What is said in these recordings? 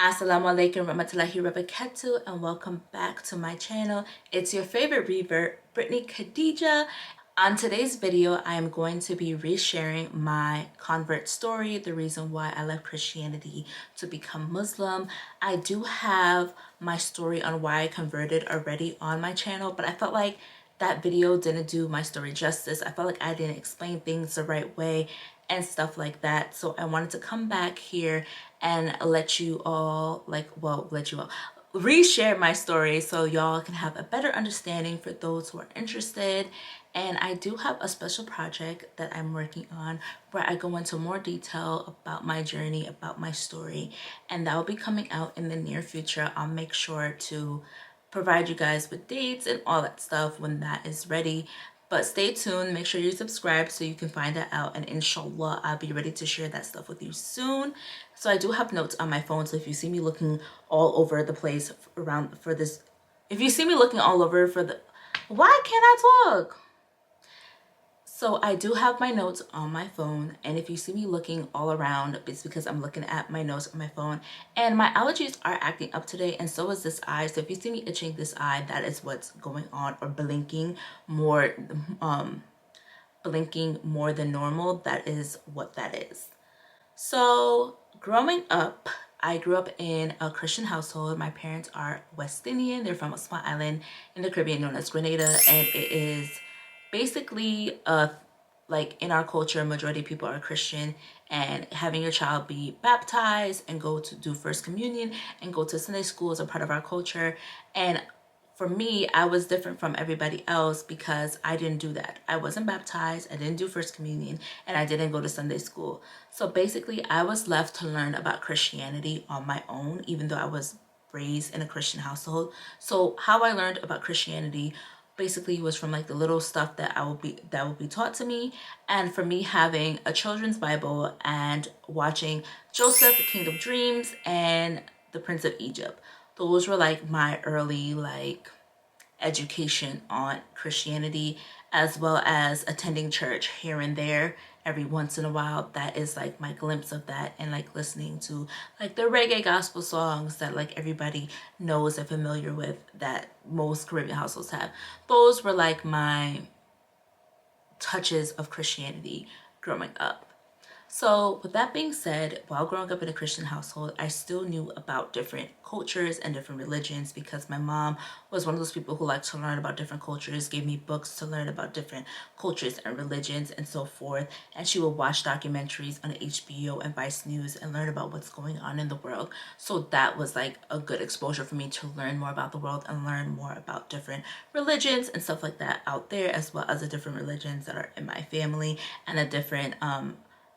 Assalamu alaikum warahmatullahi wabarakatuh, and welcome back to my channel. It's your favorite revert, Brittany Khadija. On today's video, I am going to be resharing my convert story, the reason why I left Christianity to become Muslim. I do have my story on why I converted already on my channel, but I felt like that video didn't do my story justice. I felt like I didn't explain things the right way and stuff like that. So I wanted to come back here and let you all reshare my story so y'all can have a better understanding for those who are interested. And I do have a special project that I'm working on where I go into more detail about my journey, about my story, and that will be coming out in the near future. I'll make sure to provide you guys with dates and all that stuff when that is ready. But stay tuned, make sure you subscribe so you can find that out, and inshallah I'll be ready to share that stuff with you soon. So I do have notes on my phone, so if you see me looking all over the place around for this, if you see me looking all over for the, why can't I talk? So I do have my notes on my phone, and if you see me looking all around, it's because I'm looking at my notes on my phone. And my allergies are acting up today, and so is this eye. So if you see me itching this eye, that is what's going on, or blinking more than normal. That is what that is. So growing up, I grew up in a Christian household. My parents are West Indian. They're from a small island in the Caribbean known as Grenada, and it is basically like in our culture, majority of people are Christian, and having your child be baptized and go to do first communion and go to Sunday school is a part of our culture. And for me, I was different from everybody else because I didn't do that. I wasn't baptized, I didn't do first communion, and I didn't go to Sunday school. So basically, I was left to learn about Christianity on my own, even though I was raised in a Christian household. So how I learned about Christianity basically was from like the little stuff that will be taught to me, and for me having a children's Bible and watching Joseph, King of Dreams, and the Prince of Egypt. Those were like my early education on Christianity, as well as attending church here and there every once in a while. That is like my glimpse of that, and like listening to like the reggae gospel songs that like everybody knows and familiar with that most Caribbean households have. Those were like my touches of Christianity growing up. So with that being said, while growing up in a Christian household, I still knew about different cultures and different religions because my mom was one of those people who liked to learn about different cultures, gave me books to learn about different cultures and religions and so forth. And she would watch documentaries on HBO and Vice News and learn about what's going on in the world. So that was like a good exposure for me to learn more about the world and learn more about different religions and stuff like that out there, as well as the different religions that are in my family and the different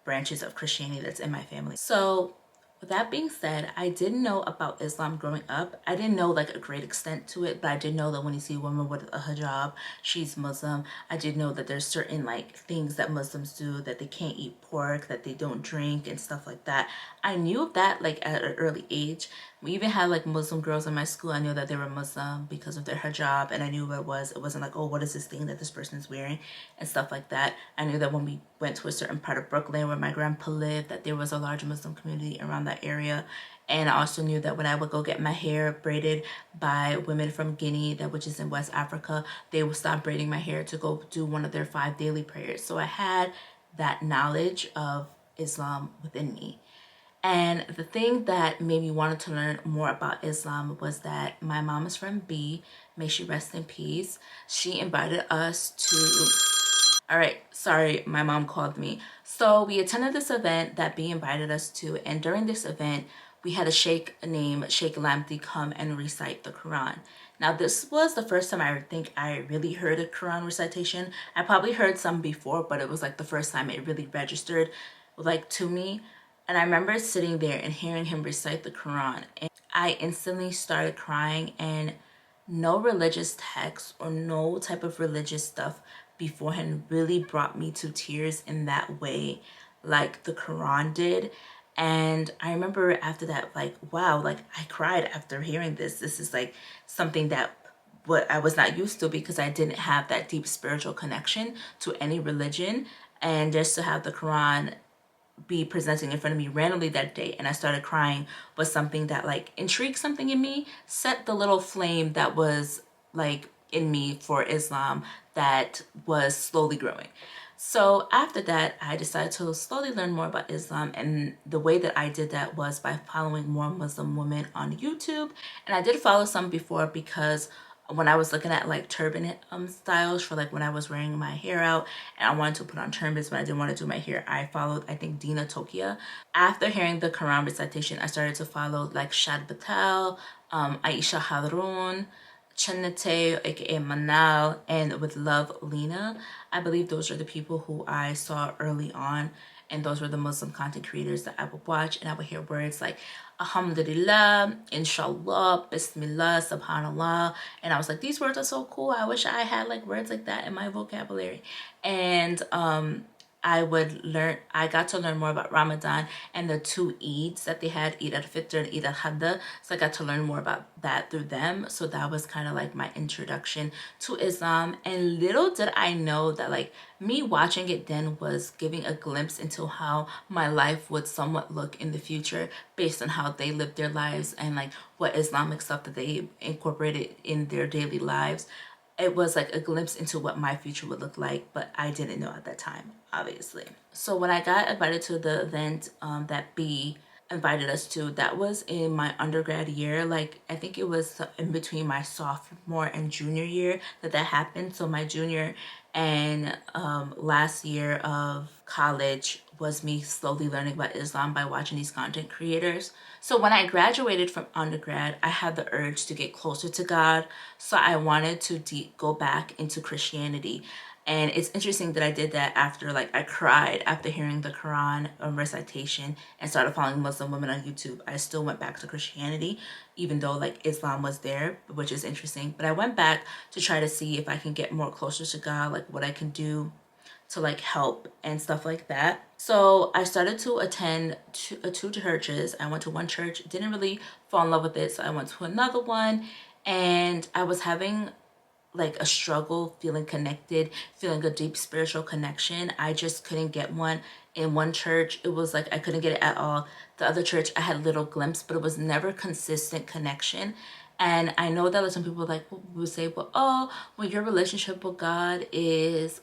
branches of Christianity that's in my family. So with that being said, I didn't know about Islam growing up. I didn't know like a great extent to it, but I did know that when you see a woman with a hijab, she's Muslim. I did know that there's certain like things that Muslims do, that they can't eat pork, that they don't drink and stuff like that. I knew of that like at an early age. We even had like Muslim girls in my school. I knew that they were Muslim because of their hijab, and I knew what it was. It wasn't like, oh, what is this thing that this person is wearing and stuff like that. I knew that when we went to a certain part of Brooklyn where my grandpa lived, that there was a large Muslim community around that area. And I also knew that when I would go get my hair braided by women from Guinea, that which is in West Africa, they would stop braiding my hair to go do one of their 5 daily prayers. So I had that knowledge of Islam within me. And the thing that made me want to learn more about Islam was that my mom is from B, may she rest in peace. She invited us to, all right, sorry, my mom called me. So we attended this event that B invited us to, and during this event, we had a sheikh named Sheikh Lamdi come and recite the Quran. Now this was the first time I think I really heard a Quran recitation. I probably heard some before, but it was like the first time it really registered like to me. And I remember sitting there and hearing him recite the Quran, and I instantly started crying, and no religious text or no type of religious stuff beforehand really brought me to tears in that way like the Quran did. And I remember after that, like, wow, like I cried after hearing this. This is like something that what I was not used to because I didn't have that deep spiritual connection to any religion. And just to have the Quran be presenting in front of me randomly that day and I started crying was something that like intrigued something in me, set the little flame that was like in me for Islam that was slowly growing. So after that, I decided to slowly learn more about Islam, and the way that I did that was by following more Muslim women on YouTube. And I did follow some before because when I was looking at like turban styles for like when I was wearing my hair out and I wanted to put on turbans but I didn't want to do my hair, I followed, I think, Dina Tokia. After hearing the Quran recitation, I started to follow like Shad Batal, Aisha Harun, Chinete, aka Manal, and with Love Lena. I believe those are the people who I saw early on, and those were the Muslim content creators that I would watch, and I would hear words like Alhamdulillah, Inshallah, Bismillah, Subhanallah, and I was like, these words are so cool. I wish I had like words like that in my vocabulary. And I got to learn more about Ramadan and the two Eids that they had, Eid al-Fitr and Eid al-Hadha. So I got to learn more about that through them. So that was kind of like my introduction to Islam. And little did I know that like me watching it then was giving a glimpse into how my life would somewhat look in the future based on how they lived their lives and like what Islamic stuff that they incorporated in their daily lives. It was like a glimpse into what my future would look like, but I didn't know at that time, obviously. So when I got invited to the event that B invited us to, that was in my undergrad year. Like, I think it was in between my sophomore and junior year that happened. So my junior and last year of college was me slowly learning about Islam by watching these content creators. So when I graduated from undergrad, I had the urge to get closer to God. So I wanted to go back into Christianity. And it's interesting that I did that after, like, I cried after hearing the Quran recitation and started following Muslim women on YouTube. I still went back to Christianity, even though, like, Islam was there, which is interesting. But I went back to try to see if I can get more closer to God, like, what I can do to, like, help and stuff like that. So I started to attend two churches. I went to one church, didn't really fall in love with it, so I went to another one. And I was having like a struggle feeling connected, feeling a deep spiritual connection. I just couldn't get one. In one church, it was like I couldn't get it at all. The other church, I had little glimpse, but it was never consistent connection. And I know that like some people like would say, well, oh, well, your relationship with God is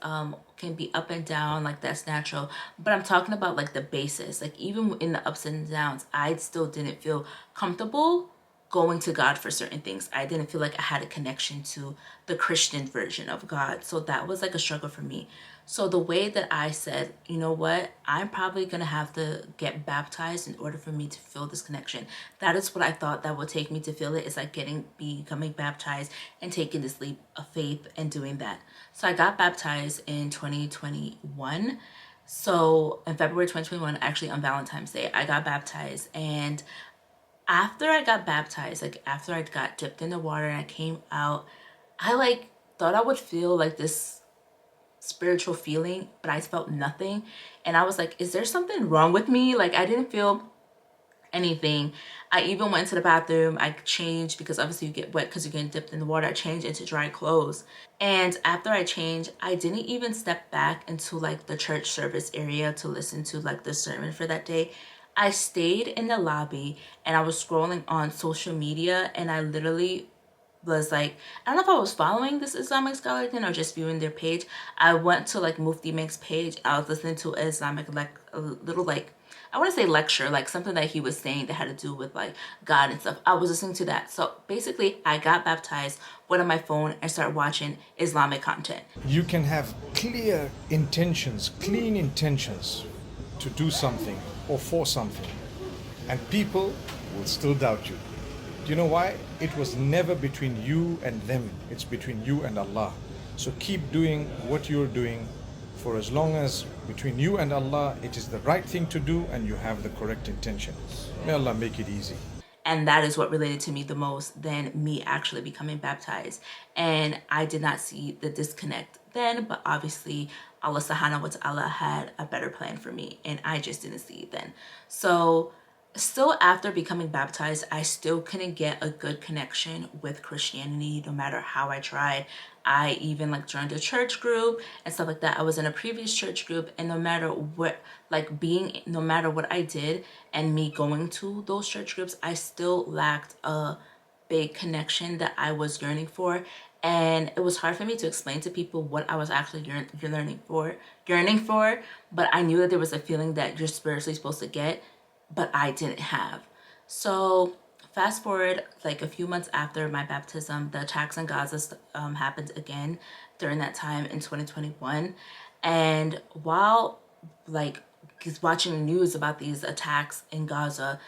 can be up and down, like that's natural. But I'm talking about like the basis. Like even in the ups and downs, I still didn't feel comfortable going to God for certain things. I didn't feel like I had a connection to the Christian version of God. So that was like a struggle for me. So the way that I said, you know what, I'm probably going to have to get baptized in order for me to feel this connection. That is what I thought that would take me to feel it, is like becoming baptized and taking this leap of faith and doing that. So I got baptized in 2021. So in February 2021, actually on Valentine's Day, I got baptized. And after I got baptized, like after I got dipped in the water and I came out, I like thought I would feel like this spiritual feeling, but I felt nothing. And I was like, is there something wrong with me? Like I didn't feel anything. I even went to the bathroom. I changed because obviously you get wet because you're getting dipped in the water. I changed into dry clothes. And after I changed, I didn't even step back into like the church service area to listen to like the sermon for that day. I stayed in the lobby and I was scrolling on social media, and I literally was like, I don't know if I was following this Islamic scholar thing or just viewing their page. I went to like Mufti Menk's page. I was listening to an Islamic a little like, I want to say lecture, like something that he was saying that had to do with like God and stuff. I was listening to that. So basically I got baptized, went on my phone and started watching Islamic content. You can have clear intentions, clean intentions to do something or for something, and people will still doubt you. Do you know why? It was never between you and them. It's between you and Allah. So keep doing what you're doing for as long as between you and Allah it is the right thing to do and you have the correct intention. May Allah make it easy. And that is what related to me the most than me actually becoming baptized. And I did not see the disconnect then, but obviously Allah subhanahu wa ta'ala had a better plan for me and I just didn't see it then. So still after becoming baptized, I still couldn't get a good connection with Christianity no matter how I tried. I even like joined a church group and stuff like that. I was in a previous church group, and no matter what, no matter what I did and me going to those church groups, I still lacked a big connection that I was yearning for. And it was hard for me to explain to people what I was actually yearning for, but I knew that there was a feeling that you're spiritually supposed to get, but I didn't have. So fast forward like a few months after my baptism, the attacks in Gaza happened again during that time in 2021. And while like watching news about these attacks in Gaza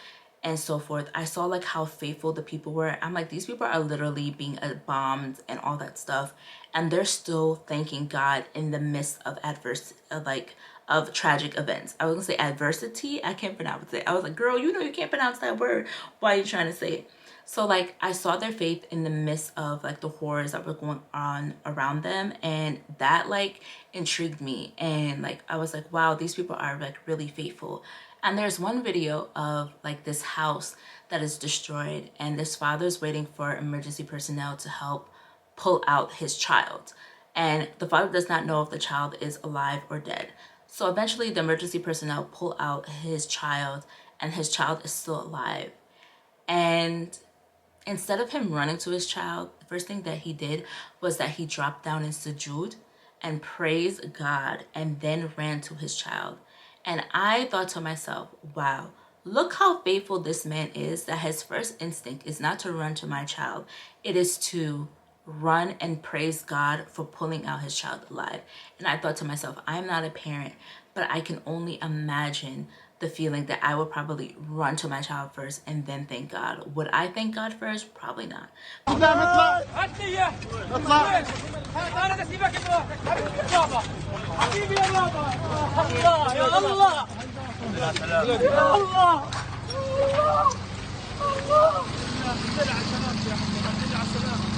and so forth, I saw like how faithful the people were. I'm like, these people are literally being bombed and all that stuff, and they're still thanking God in the midst of of tragic events. I was gonna say adversity. I can't pronounce it. I was like, girl, you know you can't pronounce that word. Why are you trying to say it? So like I saw their faith in the midst of like the horrors that were going on around them, and that like intrigued me. And like I was like, wow, these people are like really faithful. And there's one video of like this house that is destroyed, and this father's waiting for emergency personnel to help pull out his child. And the father does not know if the child is alive or dead. So eventually the emergency personnel pull out his child, and his child is still alive. And instead of him running to his child, the first thing that he did was that he dropped down in sujood and praised God, and then ran to his child. And I thought to myself, wow, look how faithful this man is, that his first instinct is not to run to my child. It is to run and praise God for pulling out his child alive. And I thought to myself, I'm not a parent, but I can only imagine the feeling that I would probably run to my child first and then thank God. Would I thank God first? Probably not.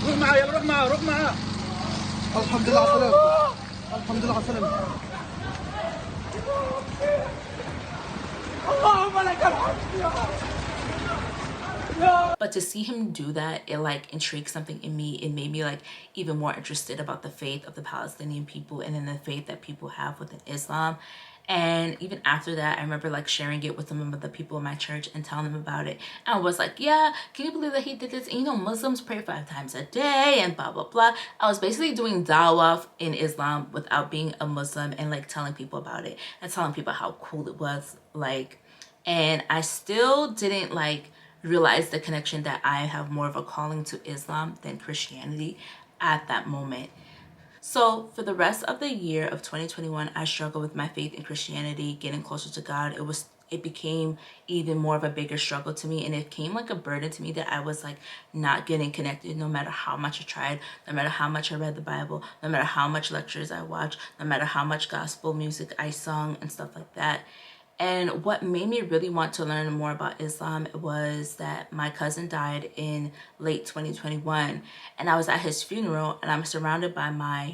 روح معاه يلا روح معاه روح معاه الحمد لله على سلامتك الحمد لله على سلامتك اللهم لك الحمد. But to see him do that, it like intrigued something in me. It made me like even more interested about the faith of the Palestinian people, and then the faith that people have within Islam. And even after that, I remember like sharing it with some of the people in my church and telling them about it. And I was like, yeah, can you believe that he did this? And you know, Muslims pray 5 times a day and blah, blah, blah. I was basically doing dawah in Islam without being a Muslim, and like telling people about it and telling people how cool it was. Like, and I still didn't like realize the connection that I have more of a calling to Islam than Christianity at that moment. So for the rest of the year of 2021, I struggled with my faith in Christianity, getting closer to God. It became even more of a bigger struggle to me, and it came like a burden to me that I was like not getting connected no matter how much I tried, no matter how much I read the Bible, no matter how much lectures I watched, no matter how much gospel music I sung and stuff like that. And what made me really want to learn more about Islam was that my cousin died in late 2021, and I was at his funeral, and I'm surrounded by my,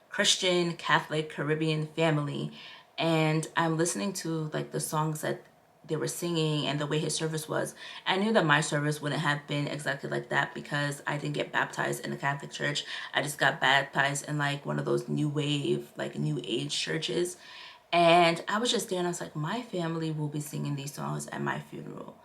Christian, Catholic, Caribbean family, and I'm listening to like the songs that they were singing and the way his service was. I knew that my service wouldn't have been exactly like that because I didn't get baptized in the Catholic church. I just got baptized in like one of those new wave, like new age churches. And I was just there, and I was like, my family will be singing these songs at my funeral.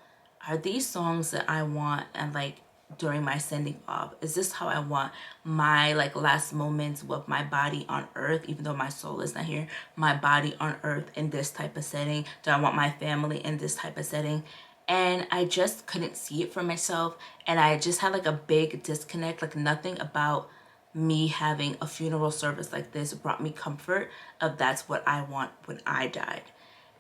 Are these songs that I want and like during my sending off? Is this how I want my like last moments with my body on earth, even though my soul is not here, my body on earth in this type of setting? Do I want my family in this type of setting? And I just couldn't see it for myself. And I just had like a big disconnect. Like nothing about me having a funeral service like this brought me comfort of that's what I want when I died.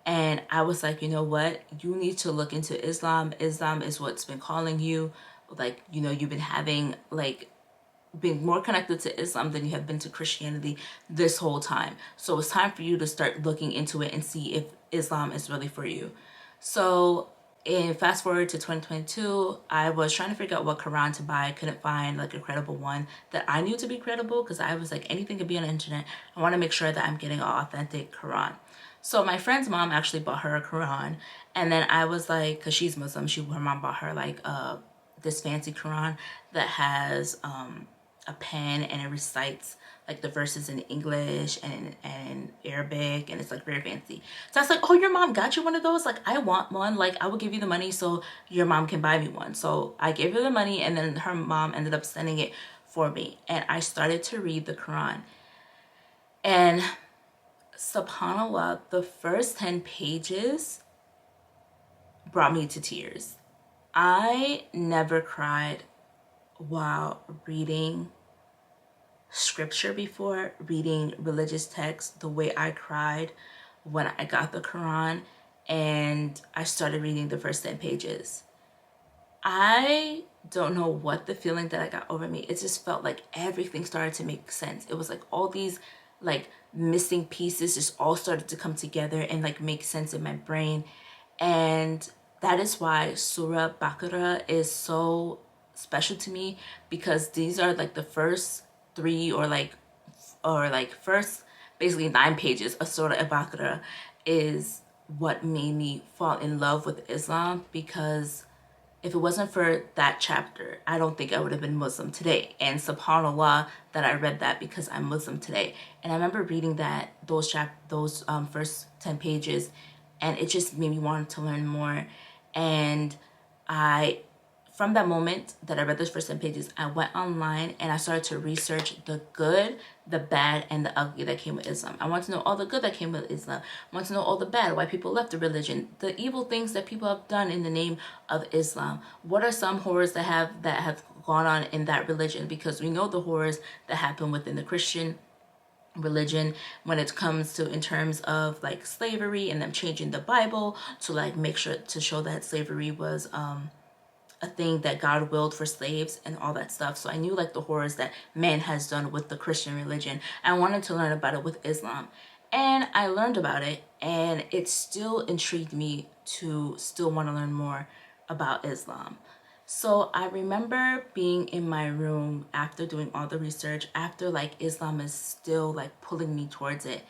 And I was like, you know what? You need to look into Islam. Islam is what's been calling you. Like, you've been having like being more connected to Islam than you have been to Christianity this whole time. So it's time for you to start looking into it and see if Islam is really for you. So fast forward to 2022, I was trying to figure out what Quran to buy. I couldn't find like a credible one that I knew to be credible, because I was like, anything could be on the internet. I want to make sure that I'm getting an authentic Quran. So my friend's mom actually bought her a Quran, and then I was like, cause she's Muslim, her mom bought her like this fancy Quran that has a pen, and it recites like the verses in English and Arabic, and it's like very fancy. So I was like, oh, your mom got you one of those? Like, I want one. Like, I will give you the money so your mom can buy me one. So I gave her the money, and then her mom ended up sending it for me, and I started to read the Quran. And subhanallah, the first 10 pages brought me to tears. I never cried while reading scripture before, reading religious texts, the way I cried when I got the Quran and I started reading the first 10 pages. I don't know what the feeling that I got over me. It just felt like everything started to make sense. It was like all these like missing pieces just all started to come together and like make sense in my brain. And that is why Surah Baqarah is so special to me, because these are like the first three or first basically 9 pages of Surah Baqarah is what made me fall in love with Islam. Because if it wasn't for that chapter, I don't think I would have been Muslim today. And subhanallah that I read that, because I'm Muslim today. And I remember reading that those first 10 pages, and it just made me want to learn more. And I from that moment that I read those first 10 pages, I went online and I started to research the good, the bad, and the ugly that came with Islam. I want to know all the good that came with Islam. I want to know all the bad, why people left the religion, the evil things that people have done in the name of Islam. What are some horrors that have gone on in that religion? Because we know the horrors that happen within the Christian religion when it comes to in terms of like slavery and them changing the Bible to like make sure to show that slavery was a thing that God willed for slaves and all that stuff. So I knew like the horrors that man has done with the Christian religion. I wanted to learn about it with Islam. And I learned about it, and it still intrigued me to still want to learn more about Islam. So I remember being in my room after doing all the research, after like Islam is still like pulling me towards it.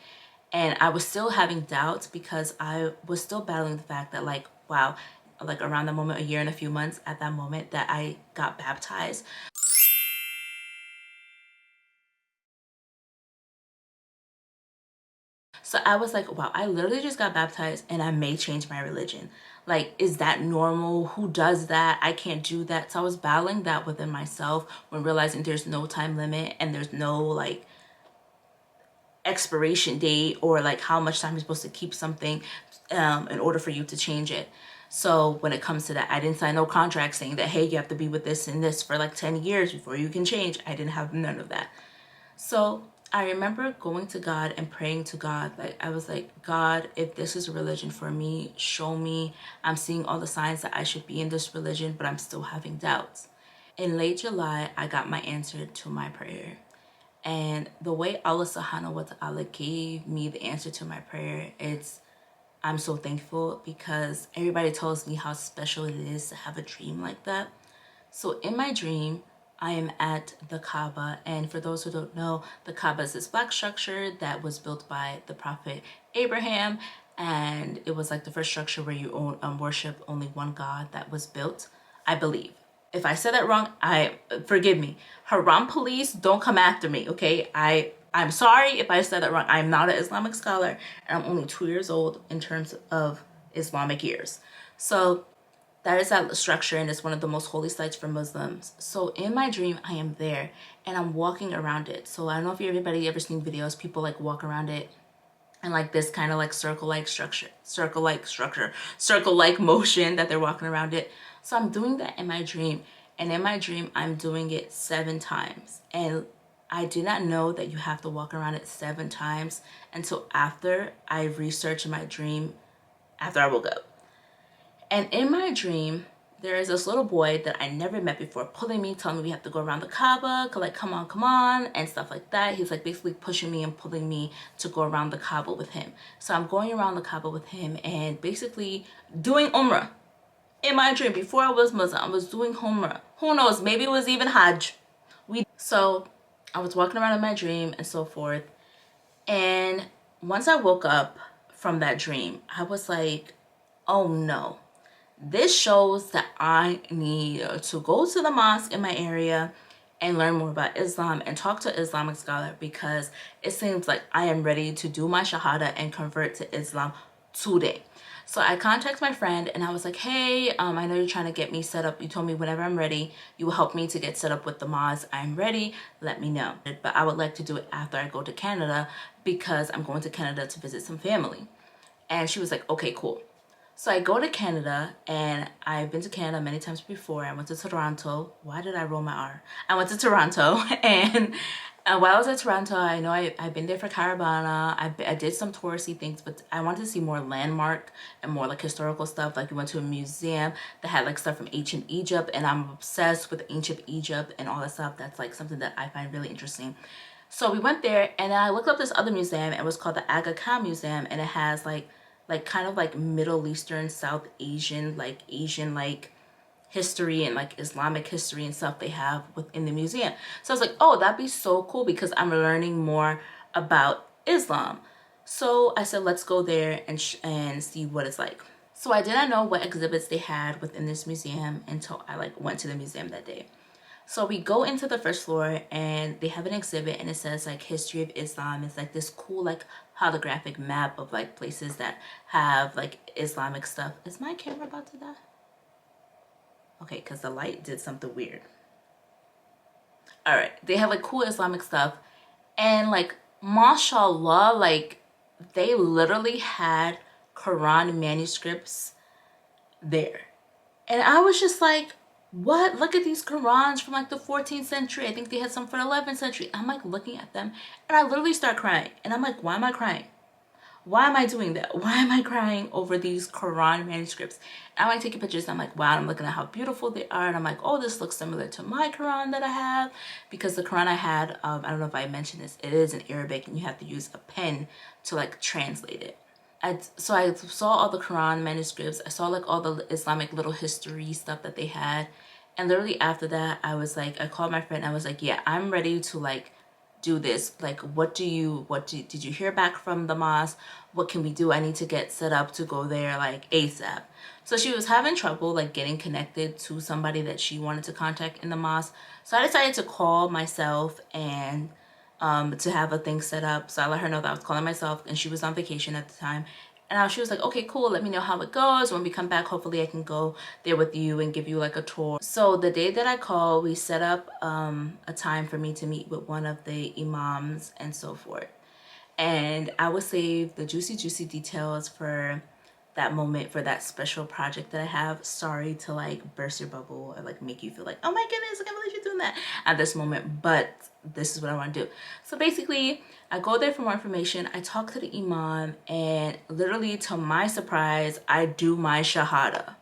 And I was still having doubts because I was still battling the fact that like, wow, like around the moment, a year and a few months at that moment that I got baptized. So I was like, wow, I literally just got baptized and I may change my religion. Like, is that normal? Who does that? I can't do that. So I was battling that within myself when realizing there's no time limit and there's no like expiration date or like how much time you're supposed to keep something in order for you to change it. So when it comes to that, I didn't sign no contract saying that, hey, you have to be with this and this for like 10 years before you can change. I didn't have none of that. So I remember going to God and praying to God. Like, I was like, God, if this is a religion for me, show me. I'm seeing all the signs that I should be in this religion, but I'm still having doubts. In late July, I got my answer to my prayer. And the way Allah subhanahu wa ta'ala gave me the answer to my prayer, I'm so thankful, because everybody tells me how special it is to have a dream like that. So in my dream, I am at the Kaaba, and for those who don't know, the Kaaba is this black structure that was built by the Prophet Abraham, and it was like the first structure where you worship only one God that was built, I believe. If I said that wrong, forgive me. Haram police, don't come after me, okay? I'm sorry if I said that wrong. I'm not an Islamic scholar, and I'm only 2 years old in terms of Islamic years. So that is that structure, and it's one of the most holy sites for Muslims. So in my dream, I am there, and I'm walking around it. So I don't know if everybody ever seen videos, people like walk around it and like this kind of like circle-like motion that they're walking around it. So I'm doing that in my dream, and in my dream, I'm doing it 7 times. And I did not know that you have to walk around it 7 times until after I researched my dream, after I woke up. And in my dream, there is this little boy that I never met before pulling me, telling me we have to go around the Kaaba, like, come on, and stuff like that. He's like basically pushing me and pulling me to go around the Kaaba with him. So I'm going around the Kaaba with him and basically doing Umrah. In my dream, before I was Muslim, I was doing Umrah. Who knows, maybe it was even Hajj. So I was walking around in my dream and so forth. And once I woke up from that dream. I was like, oh no, this shows that I need to go to the mosque in my area and learn more about Islam and talk to an Islamic scholar, because it seems like I am ready to do my Shahada and convert to Islam today. So I contacted my friend and I was like, hey, I know you're trying to get me set up. You told me whenever I'm ready, you will help me to get set up with the mosque. I'm ready. Let me know. But I would like to do it after I go to Canada, because I'm going to Canada to visit some family. And she was like, okay, cool. So I go to Canada, and I've been to Canada many times before. I went to Toronto. Why did I roll my R? I went to Toronto, and while I was at Toronto, I know I've been there for Caravana. I did some touristy things, but I wanted to see more landmark and more like historical stuff. Like we went to a museum that had like stuff from ancient Egypt, and I'm obsessed with ancient Egypt and all that stuff. That's like something that I find really interesting. So we went there, and I looked up this other museum. It was called the Aga Khan Museum, and it has like kind of like Middle Eastern, South Asian, like history and like Islamic history and stuff they have within the museum. So I was like, oh, that'd be so cool, because I'm learning more about Islam. So I said, let's go there and see what it's like. So I did not know what exhibits they had within this museum until I like went to the museum that day. So we go into the first floor, and they have an exhibit, and it says like history of Islam. It's like this cool like holographic map of like places that have like Islamic stuff. Is my camera about to die? Okay, because the light did something weird. All right, they have like cool Islamic stuff, and like mashallah, like they literally had Quran manuscripts there. And I was just like, what? Look at these Qurans from like the 14th century. I think they had some for the 11th century. I'm like looking at them, and I literally start crying. And I'm like, why am I crying? Why am I doing that? Why am I crying over these Quran manuscripts? And I'm like taking pictures, and I'm like, wow, I'm looking at how beautiful they are. And I'm like, oh, this looks similar to my Quran that I have. Because the Quran I had, I don't know if I mentioned this, it is in Arabic, and you have to use a pen to like translate it. So I saw all the Quran manuscripts. I saw like all the Islamic little history stuff that they had. And literally after that, I was like, I called my friend. I was like, yeah, I'm ready to like do this. Like, did you hear back from the mosque? What can we do? I need to get set up to go there like ASAP. So she was having trouble like getting connected to somebody that she wanted to contact in the mosque. So I decided to call myself and to have a thing set up. So I let her know that I was calling myself, and she was on vacation at the time. And she was like, okay, cool, let me know how it goes. When we come back, hopefully I can go there with you and give you like a tour. So the day that I called, we set up a time for me to meet with one of the imams and so forth. And I will save the juicy details for that moment, for that special project that I have. Sorry to like burst your bubble or like make you feel like, oh my goodness, I can't believe you're doing that at this moment, but this is what I want to do. So basically, I go there for more information. I talk to the imam, and literally to my surprise, I do my Shahada.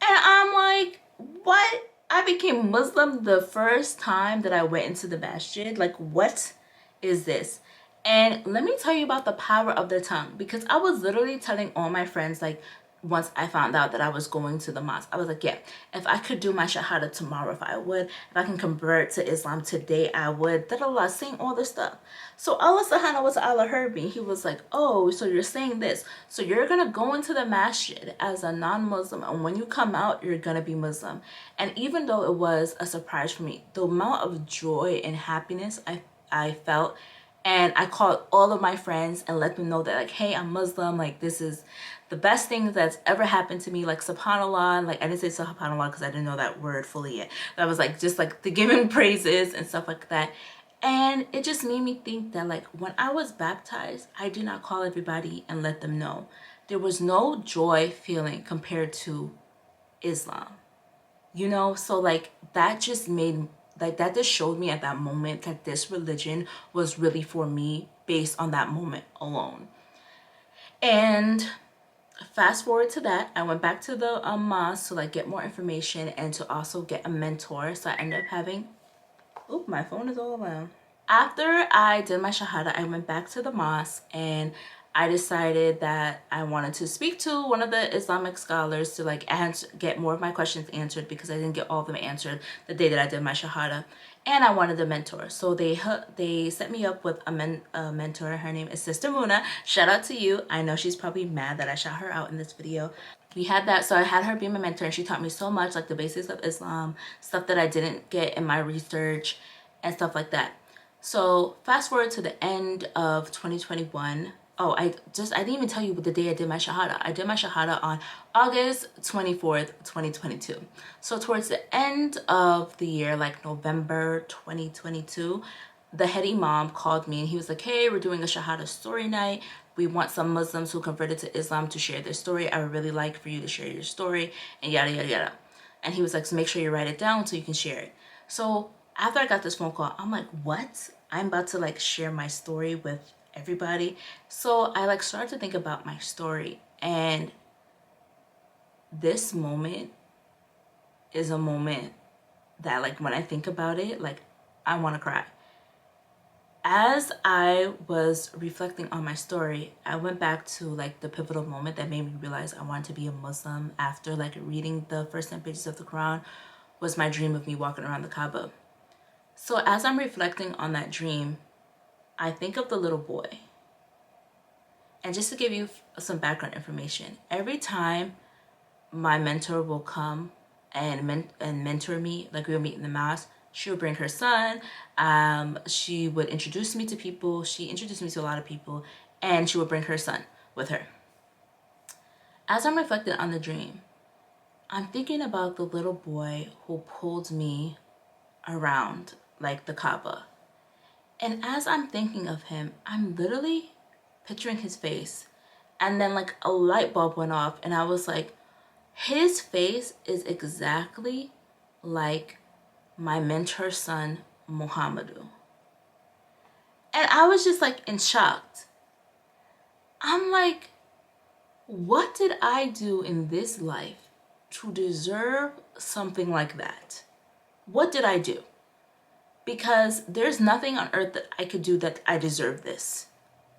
And I'm like, what? I became Muslim the first time that I went into the masjid. Like, what is this? And let me tell you about the power of the tongue, because I was literally telling all my friends, like, once I found out that I was going to the mosque, I was like, yeah, if I could do my Shahada tomorrow, if I would, if I can convert to Islam today, I would, saying all this stuff. So Allah subhanahu wa ta'ala heard me. He was like, oh, so you're saying this. So you're going to go into the masjid as a non-Muslim, and when you come out, you're going to be Muslim. And even though it was a surprise for me, the amount of joy and happiness I felt. And I called all of my friends and let them know that, like, hey, I'm Muslim. Like, this is the best thing that's ever happened to me. Like, subhanallah. Like, I didn't say subhanallah because I didn't know that word fully yet. But I was like, just like the giving praises and stuff like that. And it just made me think that, like, when I was baptized, I did not call everybody and let them know. There was no joy feeling compared to Islam. You know? So, like, that just showed me at that moment that this religion was really for me based on that moment alone. And fast forward to that, I went back to the mosque to like get more information and to also get a mentor. So I ended up having, my phone is all around. After I did my Shahada, I went back to the mosque, and I decided that I wanted to speak to one of the Islamic scholars to like get more of my questions answered, because I didn't get all of them answered the day that I did my Shahada. and I wanted a mentor. So they set me up with a mentor. Her name is Sister Muna. Shout out to you. I know she's probably mad that I shout her out in this video. We had that, so I had her be my mentor, and she taught me so much, like the basics of Islam, stuff that I didn't get in my research and stuff like that. So fast forward to the end of 2021. Oh, I didn't even tell you the day I did my Shahada. I did my Shahada on August 24th, 2022. So towards the end of the year, like November 2022, the head imam called me and he was like, hey, we're doing a Shahada story night. We want some Muslims who converted to Islam to share their story. I would really like for you to share your story, and yada, yada, yada. And he was like, so make sure you write it down so you can share it. So after I got this phone call, I'm like, what? I'm about to like share my story with everybody. So I like started to think about my story, and this moment is a moment that like when I think about it, like I want to cry. As I was reflecting on my story, I went back to like the pivotal moment that made me realize I wanted to be a Muslim after like reading the first 10 pages of the Quran was my dream of me walking around the Kaaba. So as I'm reflecting on that dream, I think of the little boy. And just to give you some background information, every time my mentor will come and mentor me, like we'll meet in the mosque, she would bring her son. She would introduce me to people. She introduced me to a lot of people, and she would bring her son with her. As I'm reflecting on the dream, I'm thinking about the little boy who pulled me around like the Kaaba. And as I'm thinking of him, I'm literally picturing his face. And then like a light bulb went off, and I was like, his face is exactly like my mentor's son, Hamoudi. And I was just like in shock. I'm like, what did I do in this life to deserve something like that? What did I do? Because there's nothing on earth that I could do that I deserve this.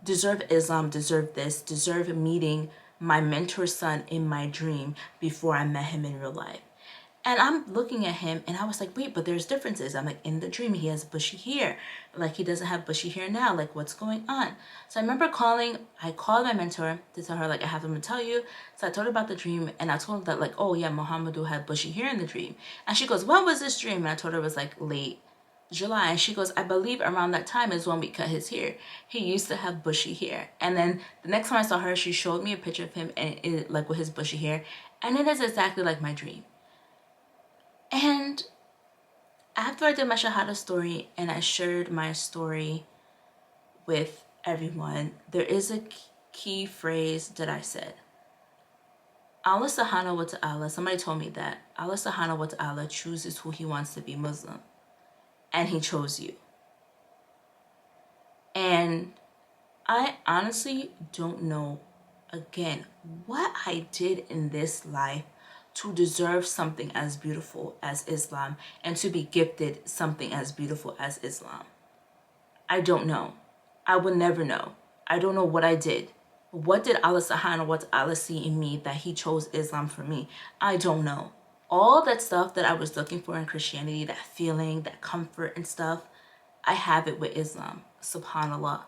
Deserve Islam, deserve this, deserve meeting my mentor's son in my dream before I met him in real life. And I'm looking at him and I was like, wait, but there's differences. I'm like, in the dream, he has bushy hair. Like, he doesn't have bushy hair now. Like, what's going on? So I remember I called my mentor to tell her, like, I have them to tell you. So I told her about the dream, and I told her that, like, oh, yeah, Hamoudi had bushy hair in the dream. And she goes, when was this dream? And I told her it was, like, late July. And she goes, I believe around that time is when we cut his hair. He used to have bushy hair. And then the next time I saw her, she showed me a picture of him, and like, with his bushy hair. And it is exactly like my dream. And after I did my Shahada story and I shared my story with everyone, there is a key phrase that I said. Allah subhanahu wa ta'ala, somebody told me that Allah subhanahu wa ta'ala chooses who he wants to be Muslim. And he chose you. And I honestly don't know, again, what I did in this life to deserve something as beautiful as Islam and to be gifted something as beautiful as Islam. I don't know. I will never know. I don't know what I did. What did Allah subhanahu wa ta'ala see in me that he chose Islam for me? I don't know. All that stuff that I was looking for in Christianity, that feeling, that comfort and stuff, I have it with Islam. SubhanAllah.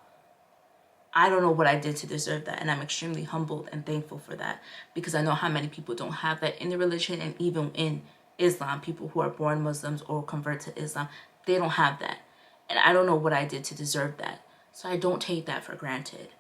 I don't know what I did to deserve that, and I'm extremely humbled and thankful for that, because I know how many people don't have that in the religion, and even in Islam, people who are born Muslims or convert to Islam, they don't have that. And I don't know what I did to deserve that, so I don't take that for granted.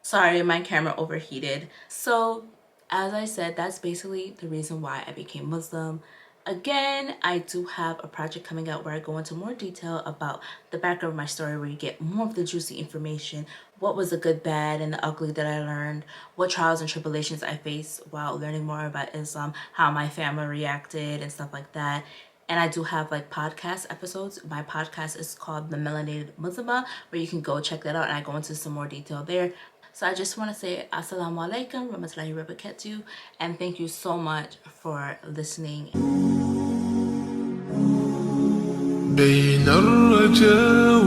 Sorry, my camera overheated. So, as I said, that's basically the reason why I became Muslim. Again, I do have a project coming out where I go into more detail about the background of my story, where you get more of the juicy information, what was the good, bad, and the ugly that I learned, what trials and tribulations I faced while learning more about Islam, how my family reacted, and stuff like that. And I do have like podcast episodes. My podcast is called The Melanated Muslima, where you can go check that out, and I go into some more detail there. So I just want to say Assalamu alaikum warahmatullahi wabarakatuh, and thank you so much for listening. بين الرجا